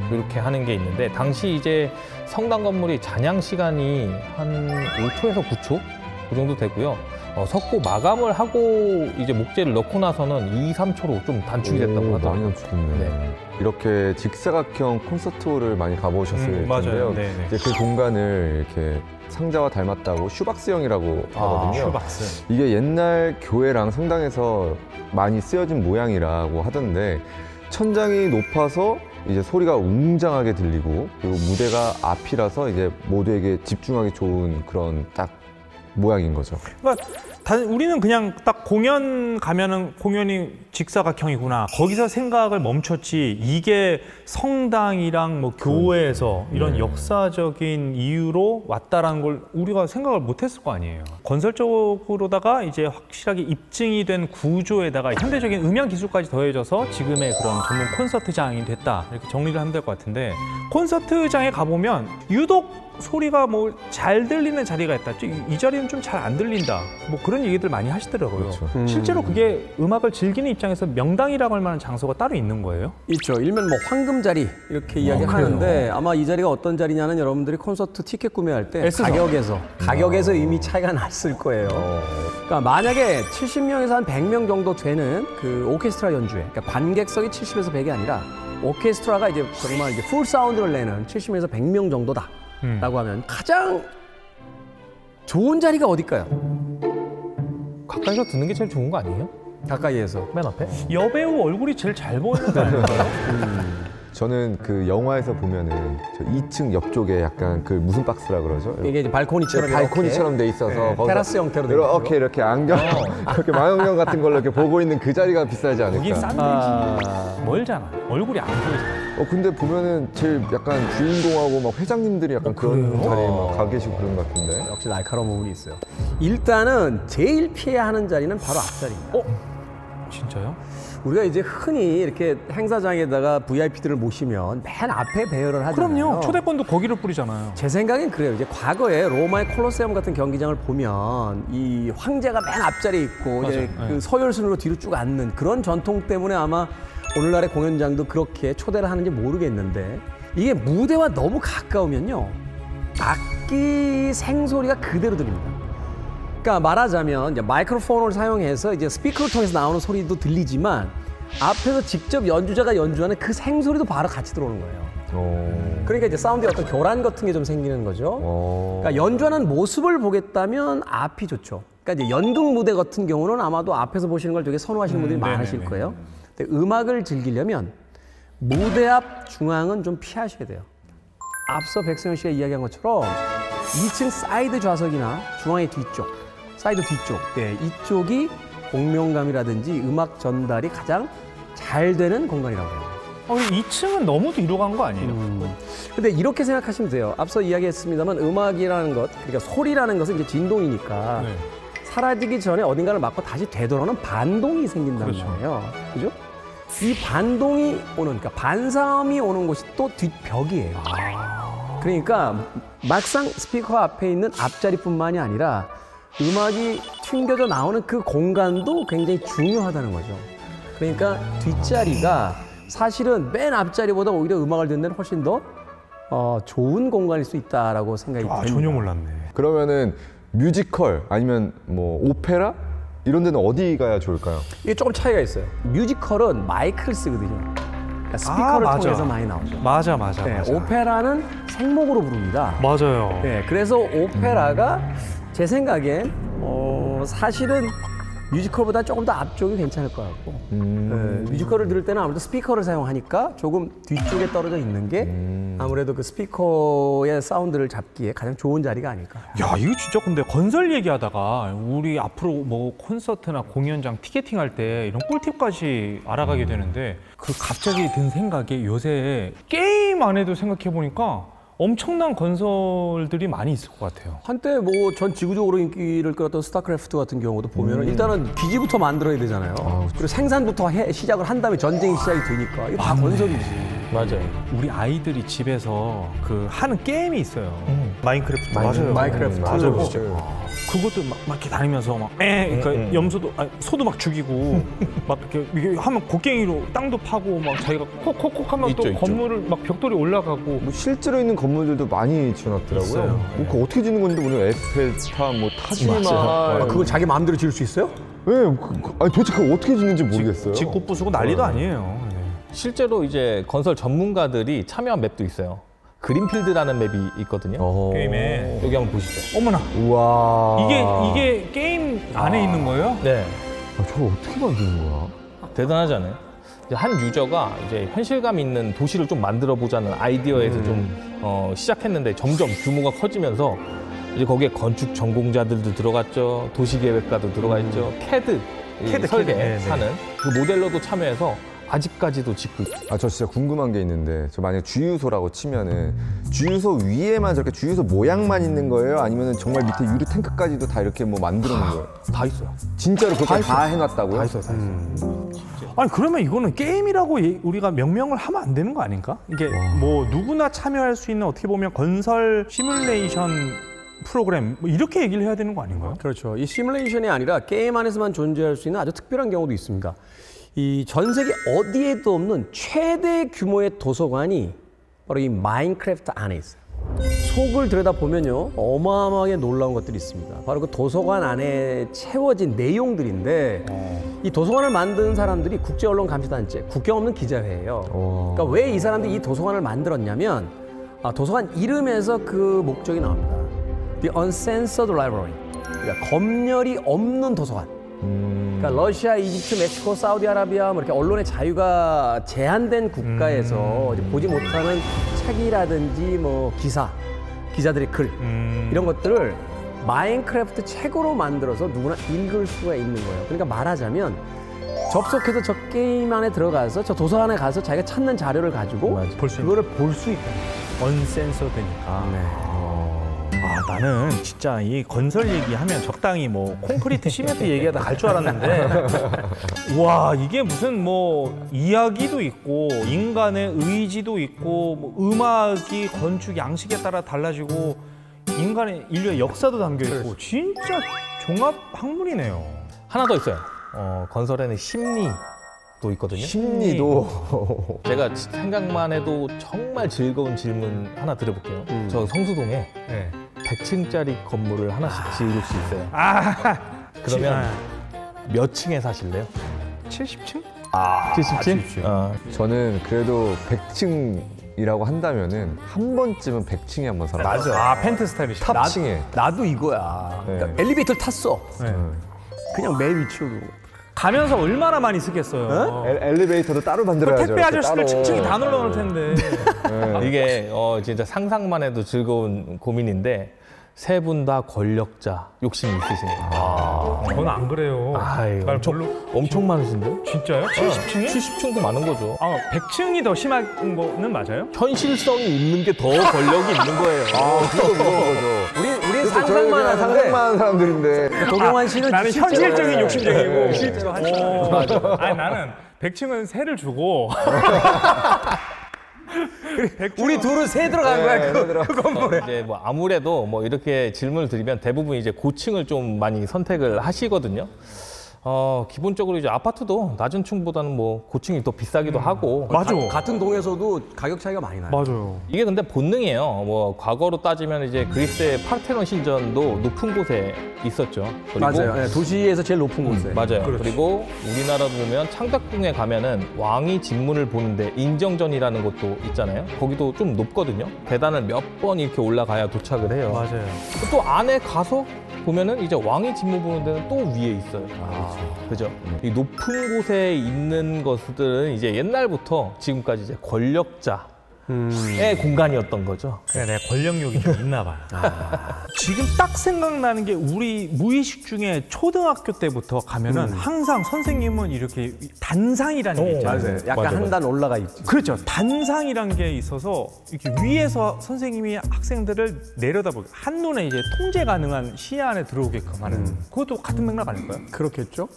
이렇게 하는 게 있는데, 당시 이제 성당 건물이 잔향 시간이 한 5초에서 9초 그 정도 되고요. 석고 마감을 하고 이제 목재를 넣고 나서는 2, 3초로 좀 단축이 됐다고 많이 하더라고요. 단축됐네. 네. 이렇게 직사각형 콘서트홀을 많이 가보셨을 맞아요. 텐데요. 네네. 이제 그 공간을 이렇게 상자와 닮았다고 슈박스형이라고 하거든요. 슈박스. 이게 옛날 교회랑 성당에서 많이 쓰여진 모양이라고 하던데, 천장이 높아서 이제 소리가 웅장하게 들리고, 그리고 무대가 앞이라서 이제 모두에게 집중하기 좋은 그런 딱 모양인 거죠. 그러니까 우리는 그냥 딱 공연 가면은 공연이 직사각형이구나. 거기서 생각을 멈췄지. 이게 성당이랑 뭐 교회에서 이런 역사적인 이유로 왔다라는 걸 우리가 생각을 못했을 거 아니에요. 건설적으로다가 이제 확실하게 입증이 된 구조에다가 현대적인 음향 기술까지 더해져서 지금의 그런 전문 콘서트장이 됐다. 이렇게 정리를 하면 될 것 같은데, 콘서트장에 가보면 유독 소리가 뭐 잘 들리는 자리가 있다. 이 자리는 좀 잘 안 들린다. 뭐 그런 얘기들 많이 하시더라고요. 그렇죠. 실제로 그게 음악을 즐기는 입장에서 명당이라고 할 만한 장소가 따로 있는 거예요? 있죠. 일면 뭐 황금자리 이렇게 이야기하는데, 아마 이 자리가 어떤 자리냐는 여러분들이 콘서트 티켓 구매할 때 S석. 가격에서 이미 차이가 났을 거예요. 그러니까 만약에 70명에서 한 100명 정도 되는 그 오케스트라 연주회, 그러니까 관객석이 70에서 100이 아니라 오케스트라가 이제 정말 이제 풀 사운드를 내는 70에서 100명 정도다. 라고 하면 가장 좋은 자리가 어딜까요? 가까이서 듣는 게 제일 좋은 거 아니에요? 가까이에서. 맨 앞에? 여배우 얼굴이 제일 잘 보이는 거 아닐까요? 저는 그 영화에서 보면은 저 2층 옆쪽에 약간 그 무슨 박스라 그러죠? 이게 이제 발코니처럼 발코니처럼 돼 있어서 거기서 테라스 형태로 돼 이렇게 이렇게 안경 이렇게 망원경 같은 걸로 이렇게 보고 있는 그 자리가 비싸지 거기 않을까? 싼 데지. 멀잖아. 얼굴이 안 보이잖아. 근데 보면은 제일 약간 주인공하고 막 회장님들이 약간 그런 자리에 막 가 계시고 그런 것 같은데. 역시 날카로운 부분이 있어요. 일단은 제일 피해야 하는 자리는 바로 앞자리입니다. 진짜요? 우리가 이제 흔히 이렇게 행사장에다가 VIP들을 모시면 맨 앞에 배열을 하잖아요. 그럼요. 초대권도 거기를 뿌리잖아요. 제 생각엔 그래요. 이제 과거에 로마의 콜로세움 같은 경기장을 보면 이 황제가 맨 앞자리에 있고 이제 맞아요. 그 서열순으로 뒤로 쭉 앉는 그런 전통 때문에 아마 오늘날의 공연장도 그렇게 초대를 하는지 모르겠는데, 이게 무대와 너무 가까우면요, 악기 생소리가 그대로 들립니다. 그러니까 말하자면 이제 마이크로폰을 사용해서 이제 스피커를 통해서 나오는 소리도 들리지만, 앞에서 직접 연주자가 연주하는 그 생소리도 바로 같이 들어오는 거예요. 그러니까 이제 사운드의 어떤 교란 같은 게 좀 생기는 거죠. 그러니까 연주하는 모습을 보겠다면 앞이 좋죠. 그러니까 이제 연극 무대 같은 경우는 아마도 앞에서 보시는 걸 되게 선호하시는 분들이 많으실 거예요. 근데 음악을 즐기려면 무대 앞 중앙은 좀 피하셔야 돼요. 앞서 백승현 씨가 이야기한 것처럼 2층 사이드 좌석이나 중앙의 뒤쪽, 사이드 뒤쪽, 이쪽이 공명감이라든지 음악 전달이 가장 잘 되는 공간이라고 해요. 2층은 너무 뒤로 간 거 아니에요? 근데 이렇게 생각하시면 돼요. 앞서 이야기했습니다만 음악이라는 것, 그러니까 소리라는 것은 이제 진동이니까 네. 사라지기 전에 어딘가를 맞고 다시 되돌아오는 반동이 생긴단 그렇죠. 말이에요. 그죠? 이 반동이 오는, 그러니까 반사음이 오는 곳이 또 뒷벽이에요. 그러니까 막상 스피커 앞에 있는 앞자리뿐만이 아니라 음악이 튕겨져 나오는 그 공간도 굉장히 중요하다는 거죠. 그러니까 뒷자리가 사실은 맨 앞자리보다 오히려 음악을 듣는 데는 훨씬 더 좋은 공간일 수 있다라고 생각이 듭니다. 전혀 몰랐네. 그러면은 뮤지컬 아니면 뭐 오페라 이런 데는 어디 가야 좋을까요? 이게 조금 차이가 있어요. 뮤지컬은 마이크를 쓰거든요. 그러니까 스피커를 맞아. 통해서 많이 나오죠. 맞아. 네, 오페라는 생목으로 부릅니다. 맞아요. 네, 그래서 오페라가 제 생각엔 사실은 뮤지컬보다 조금 더 앞쪽이 괜찮을 것 같고, 뮤지컬을 들을 때는 아무래도 스피커를 사용하니까 조금 뒤쪽에 떨어져 있는 게 아무래도 그 스피커의 사운드를 잡기에 가장 좋은 자리가 아닐까. 야, 이거 진짜 근데 건설 얘기하다가 우리 앞으로 뭐 콘서트나 공연장 티켓팅할 때 이런 꿀팁까지 알아가게 되는데, 그 갑자기 든 생각이 요새 게임 안에도 생각해 보니까 엄청난 건설들이 많이 있을 것 같아요. 한때 뭐 전 지구적으로 인기를 끌었던 스타크래프트 같은 경우도 보면은 일단은 기지부터 만들어야 되잖아요. 그리고 생산부터 시작을 한 다음에 전쟁이 시작이 되니까 이거 다 건설이지. 맞아요. 우리 아이들이 집에서 그 하는 게임이 있어요. 마인크래프트 맞아요. 마인크래프트. 맞아요. 맞아요. 그것도 막 이렇게 다니면서 막 그러니까 염소도 소도 막 죽이고 막 이게 하면 곡괭이로 땅도 파고 막 자기가 콕콕콕 하면 또 있죠. 건물을 막 벽돌이 올라가고 뭐 실제로 있는 건물들도 많이 지어놨더라고요. 있어요. 그거 어떻게 짓는 건지 오늘 에펠탑, 뭐 타지마할. 아, 그걸 자기 마음대로 지을 수 있어요? 네, 아니 도대체 그거 어떻게 짓는지 모르겠어요. 짓고 부수고 난리도 아니에요. 실제로 이제 건설 전문가들이 참여한 맵도 있어요. 그린필드라는 맵이 있거든요. 게임에 여기 한번 보시죠. 어머나 우와. 이게 게임 안에 있는 거예요? 네. 아, 저거 어떻게 만드는 거야? 대단하잖아요. 이제 한 유저가 이제 현실감 있는 도시를 좀 만들어 보자는 아이디어에서 좀 시작했는데 점점 규모가 커지면서 이제 거기에 건축 전공자들도 들어갔죠. 도시계획가도 들어가 있죠. 캐드 설계하는 그 모델러도 참여해서 아직까지도 짓고 있죠. 아, 저 진짜 궁금한 게 있는데, 저 만약에 주유소라고 치면은 주유소 위에만 저렇게 주유소 모양만 있는 거예요? 아니면 정말 밑에 유리 탱크까지도 다 이렇게 뭐 만들어 놓은 거예요? 다 있어요. 진짜로 그렇게 다 해놨다고요? 다 있어요. 아니 그러면 이거는 게임이라고 우리가 명명을 하면 안 되는 거 아닌가? 이게 뭐 누구나 참여할 수 있는 어떻게 보면 건설 시뮬레이션 프로그램 뭐 이렇게 얘기를 해야 되는 거 아닌가요? 그렇죠. 이 시뮬레이션이 아니라 게임 안에서만 존재할 수 있는 아주 특별한 경우도 있습니다. 이 전 세계 어디에도 없는 최대 규모의 도서관이 바로 이 마인크래프트 안에 있어요. 속을 들여다보면요, 어마어마하게 놀라운 것들이 있습니다. 바로 그 도서관 안에 채워진 내용들인데 이 도서관을 만든 사람들이 국제언론감시단체, 국경 없는 기자회예요. 그러니까 왜 이 사람들이 이 도서관을 만들었냐면 도서관 이름에서 그 목적이 나옵니다. The Uncensored Library, 그러니까 검열이 없는 도서관. 그러니까 러시아, 이집트, 멕시코, 사우디아라비아 뭐 이렇게 언론의 자유가 제한된 국가에서 이제 보지 못하는 책이라든지 뭐 기자들의 글 이런 것들을 마인크래프트 책으로 만들어서 누구나 읽을 수가 있는 거예요. 그러니까 말하자면 접속해서 저 게임 안에 들어가서 저 도서관에 가서 자기가 찾는 자료를 가지고 그거를 볼 수 있다. 언센서드니까. 나는 진짜 이 건설 얘기하면 적당히 뭐 콘크리트, 시멘트 얘기하다 갈 줄 알았는데 와 이게 무슨 뭐 이야기도 있고 인간의 의지도 있고 뭐 음악이 건축 양식에 따라 달라지고 인간의 인류의 역사도 담겨 있고 진짜 종합 학문이네요. 하나 더 있어요. 건설에는 심리도 있거든요. 심리도. 제가 생각만 해도 정말 즐거운 질문 하나 드려볼게요. 저 성수동에 100층짜리 건물을 하나씩 지을 수 있어요. 그러면 몇 층에 사실래요? 70층? 70층? 저는 그래도 100층이라고 한다면은 한 번쯤은 100층에 한번 살아봤어요. 맞아. 펜트 스타일이시. 탑층에. 나도 이거야. 그러니까 엘리베이터를 탔어. 그냥 매일 위치로. 가면서 얼마나 많이 쓰겠어요. 엘리베이터도 따로 만들어야죠. 택배 아저씨들 따로. 층층이 다 눌러놓을 텐데. 이게 진짜 상상만 해도 즐거운 고민인데 세 분 다 권력자 욕심이 있으시네요. 저는 안 그래요. 아유, 날 별로 엄청 많으신데요? 진짜요? 70층이? 70층도 많은 거죠. 100층이 더 심한 거는 맞아요? 현실성이 있는 게 더 권력이 있는 거예요. 그거 거죠. 우리 상상만 하는데 상상만 하는 사람들인데. 도경환 씨는 나는 실제로 현실적인 욕심쟁이고 실제로 하시잖아요. 맞아. 아니 나는 100층은 세를 주고 우리 둘은 새 들어간 거야. 그 건물에. 이제 뭐 아무래도 뭐 이렇게 질문을 드리면 대부분 이제 고층을 좀 많이 선택을 하시거든요. 기본적으로 이제 아파트도 낮은 층보다는 뭐 고층이 더 비싸기도 하고. 맞아. 같은 동에서도 가격 차이가 많이 나요. 맞아요. 이게 근데 본능이에요. 뭐 과거로 따지면 이제 그리스의 파르테논 신전도 높은 곳에 있었죠. 그리고 맞아요. 네, 도시에서 제일 높은 곳에. 맞아요. 그리고 우리나라도 보면 창덕궁에 가면은 왕이 진문을 보는데 인정전이라는 곳도 있잖아요. 거기도 좀 높거든요. 계단을 몇 번 이렇게 올라가야 도착을 해요. 맞아요. 또 안에 가서 보면은 이제 왕이 진문 보는 데는 또 위에 있어요. 그죠? 이 높은 곳에 있는 것들은 이제 옛날부터 지금까지 이제 권력자의 공간이었던 거죠. 그래, 내가 권력욕이 좀 있나 봐요. 지금 딱 생각나는 게 우리 무의식 중에 초등학교 때부터 가면은 항상 선생님은 이렇게 단상이라는 게 있잖아요. 맞아요. 약간 한 단 올라가 있지. 그렇죠. 단상이라는 게 있어서 이렇게 위에서 선생님이 학생들을 내려다보고 한눈에 이제 통제 가능한 시야 안에 들어오게끔 하는 그것도 같은 맥락 아닐까요? 그렇겠죠.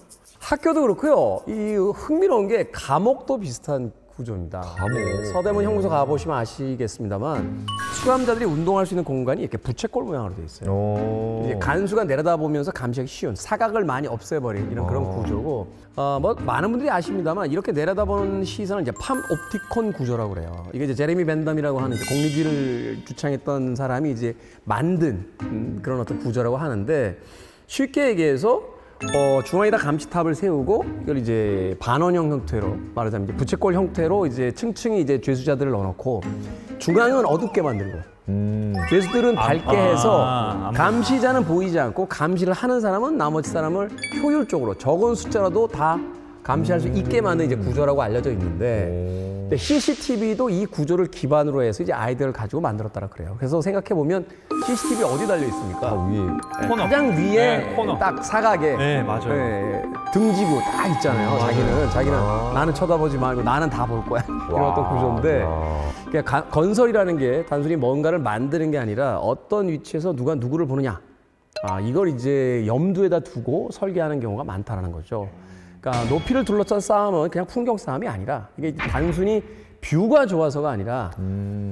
학교도 그렇고요. 이 흥미로운 게 감옥도 비슷한 구조입니다. 감옥. 서대문 형무소 가보시면 아시겠습니다만 수감자들이 운동할 수 있는 공간이 이렇게 부채꼴 모양으로 되어 있어요. 이제 간수가 내려다보면서 감시하기 쉬운 사각을 많이 없애버린 이런 그런 구조고 뭐 많은 분들이 아십니다만 이렇게 내려다보는 시선은 이제 팜 옵티콘 구조라고 그래요. 이게 이제 제레미 벤담이라고 하는 이제 공리주의를 주창했던 사람이 이제 만든 그런 어떤 구조라고 하는데 쉽게 얘기해서 중앙에다 감시탑을 세우고 이걸 이제 반원형 형태로 말하자면 이제 부채꼴 형태로 이제 층층이 이제 죄수자들을 넣어놓고 중앙은 어둡게 만들고 죄수들은 밝게 해서 감시자는 보이지 않고 감시를 하는 사람은 나머지 사람을 효율적으로 적은 숫자라도 다 감시할 수 있게 만든 이제 구조라고 알려져 있는데 CCTV도 이 구조를 기반으로 해서 이제 아이디어를 가지고 만들었다라 그래요. 그래서 생각해 보면 CCTV 어디 달려 있습니까? 위에. 코너. 가장 위에 네, 코너. 딱 사각에 네, 맞아요. 등지고 딱 있잖아요. 자기는 나는 쳐다보지 말고 나는 다 볼 거야. 이런 어떤 구조인데 그러니까 건설이라는 게 단순히 뭔가를 만드는 게 아니라 어떤 위치에서 누가 누구를 보느냐 이걸 이제 염두에다 두고 설계하는 경우가 많다라는 거죠. 그러니까 높이를 둘러싼 싸움은 그냥 풍경 싸움이 아니라 이게 단순히 뷰가 좋아서가 아니라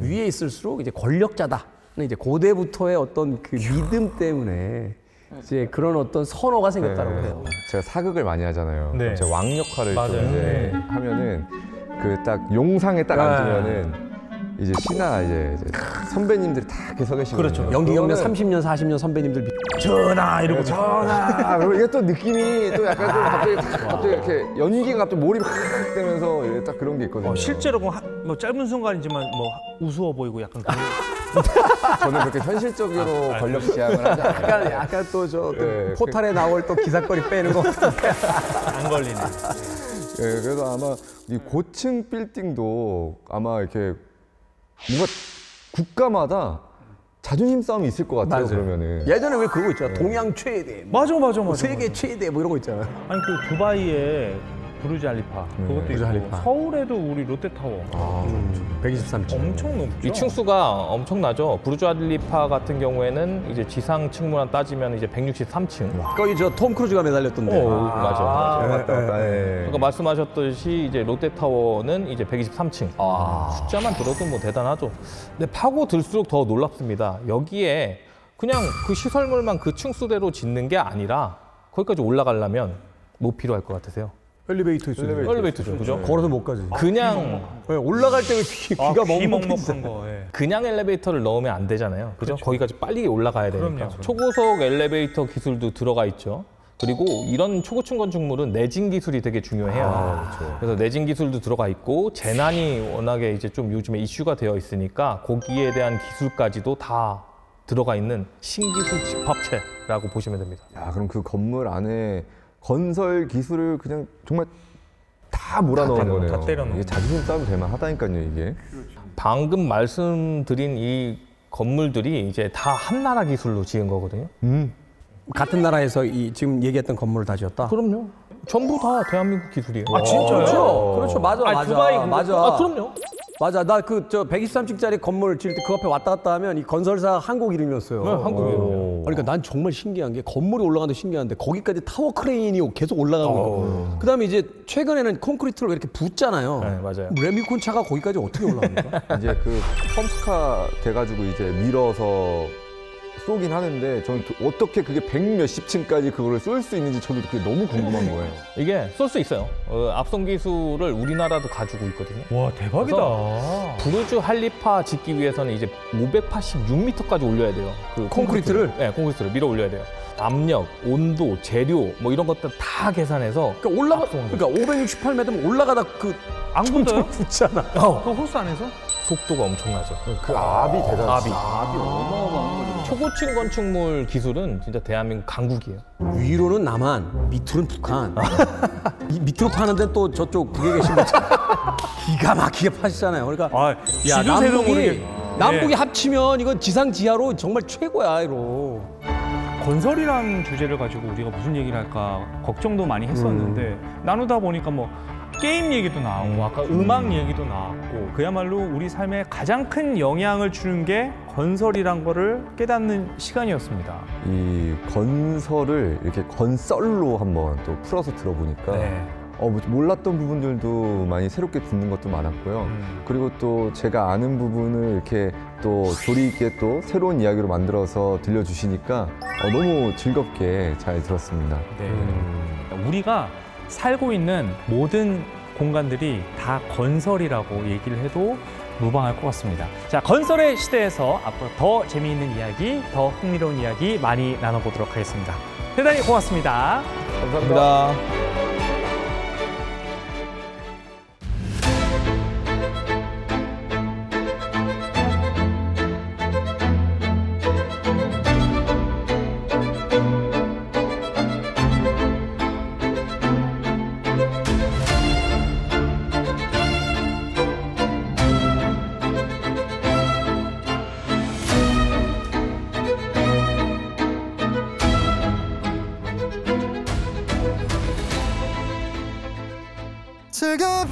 위에 있을수록 이제 권력자다. 이제 고대부터의 어떤 그 믿음 때문에 이제 그런 어떤 선호가 생겼다고 해요. 제가 사극을 많이 하잖아요. 네. 제가 왕 역할을 좀 맞아요. 이제 하면은 그 딱 용상에 딱 앉으면은 이제 신하 이제 선배님들이 다 이렇게 서 계시거든요. 그렇죠. 연기 경력 그러면은 30년, 40년 선배님들 전화 이러고 전하 그리고 이게 또 느낌이 또 약간 좀 갑자기 이렇게 연기가 갑자기 몰입 확 되면서 딱 그런 게 있거든요. 실제로 뭐 짧은 순간이지만 뭐 우스워 보이고 약간 저는 그렇게 현실적으로 권력 지향을 하지 않아요. 약간 또 저 네, 포탈에 나올 또 기사거리 빼는 거 안 걸리네. 예, 그래서 아마 이 고층 빌딩도 아마 이렇게 뭔가 국가마다 자존심 싸움이 있을 것 같아요. 그러면은 예전에 왜 그거 있잖아. 동양 최대, 맞아. 세계 최대 뭐 이런 거 있잖아. 아니 그 두바이에 부르즈 알리파 그것도 부르즈 있고 알리파. 서울에도 우리 롯데타워 123층. 엄청 높죠. 이 층수가 엄청나죠. 부르주 알리파 같은 경우에는 이제 지상 층만 따지면 이제 163층. 거기 저 톰 크루즈가 매달렸던데. 맞아. 맞다 맞다. 예. 그러니까 말씀하셨듯이 이제 롯데타워는 이제 123층. 숫자만 들어도 뭐 대단하죠. 근데 파고 들수록 더 놀랍습니다. 여기에 그냥 그 시설물만 그 층수대로 짓는 게 아니라 거기까지 올라가려면 뭐 필요할 것 같으세요? 엘리베이터 있어요. 엘리베이터죠, 그죠? 걸어서 못 가지. 그냥 올라갈 때 왜 귀가 귀 먹먹먹먹 먹먹한 거. 예. 그냥 엘리베이터를 넣으면 안 되잖아요. 그죠? 거기까지 빨리 올라가야 되니까. 그럼요. 초고속 엘리베이터 기술도 들어가 있죠. 그리고 이런 초고층 건축물은 내진 기술이 되게 중요해요. 그래서 내진 기술도 들어가 있고 재난이 워낙에 이제 좀 요즘에 이슈가 되어 있으니까 거기에 대한 기술까지도 다 들어가 있는 신기술 집합체라고 보시면 됩니다. 야, 그럼 그 건물 안에 건설 기술을 그냥 정말 다 몰아넣은 거네요. 다 때려넣은 이게 자존심 싸움이 될 만하다니까요, 이게. 방금 말씀드린 이 건물들이 이제 다 한나라 기술로 지은 거거든요. 같은 나라에서 이 지금 얘기했던 건물을 다 지었다. 그럼요. 전부 다 대한민국 기술이에요. 아 진짜요? 그렇죠. 맞아, 아니, 맞아. 두바이 그거- 맞아. 아, 그럼요. 맞아. 나 그 저 123층짜리 건물 지을 때 그 앞에 왔다 갔다 하면 이 건설사 한국 이름이었어요. 네, 한국 이름이에요. 그러니까 난 정말 신기한 게 건물이 올라가는데 신기한데 거기까지 타워 크레인이 계속 올라가는 거예요. 그다음에 이제 최근에는 콘크리트를 이렇게 붓잖아요. 네, 맞아요. 레미콘 차가 거기까지 어떻게 올라갑니까? 이제 그 펌프카 돼가지고 이제 밀어서 쏘긴 하는데 저는 어떻게 그게 100몇십 층까지 그거를 쏠 수 있는지 저도 그게 너무 궁금한 거예요. 이게 쏠 수 있어요. 앞선 기술을 우리나라도 가지고 있거든요. 와 대박이다. 부르주 할리파 짓기 위해서는 이제 586m까지 올려야 돼요. 그 콘크리트를? 네, 콘크리트를 밀어 올려야 돼요. 압력, 온도, 재료 뭐 이런 것들 다 계산해서 그러니까 앞선 그러니까 568m면 올라가다 그 안 굳어요? 붙잖아. 그 호스 안에서? 속도가 엄청나죠. 그 압이 대단하지. 압이 어마어마한 거죠. 초고층 건축물 기술은 진짜 대한민국 강국이에요. 위로는 남한, 밑으로는 북한. 이 밑으로 파는데 또 저쪽 북에 계신 분들 기가 막히게 파시잖아요. 그러니까 아, 야, 지도새도 모르게. 남북이 예. 합치면 이건 지상 지하로 정말 최고야, 이로. 건설이라는 주제를 가지고 우리가 무슨 얘기를 할까 걱정도 많이 했었는데 나누다 보니까 뭐 게임 얘기도 나오고 아까 음악 얘기도 나왔고 그야말로 우리 삶에 가장 큰 영향을 주는 게 건설이란 거를 깨닫는 시간이었습니다. 이 건설을 이렇게 건썰로 한번 또 풀어서 들어보니까 네. 몰랐던 부분들도 많이 새롭게 듣는 것도 많았고요. 그리고 또 제가 아는 부분을 이렇게 또 조리 있게 또 새로운 이야기로 만들어서 들려주시니까 너무 즐겁게 잘 들었습니다. 네. 우리가 살고 있는 모든 공간들이 다 건설이라고 얘기를 해도 무방할 것 같습니다. 자, 건설의 시대에서 앞으로 더 재미있는 이야기, 더 흥미로운 이야기 많이 나눠보도록 하겠습니다. 대단히 고맙습니다. 감사합니다. 즐거운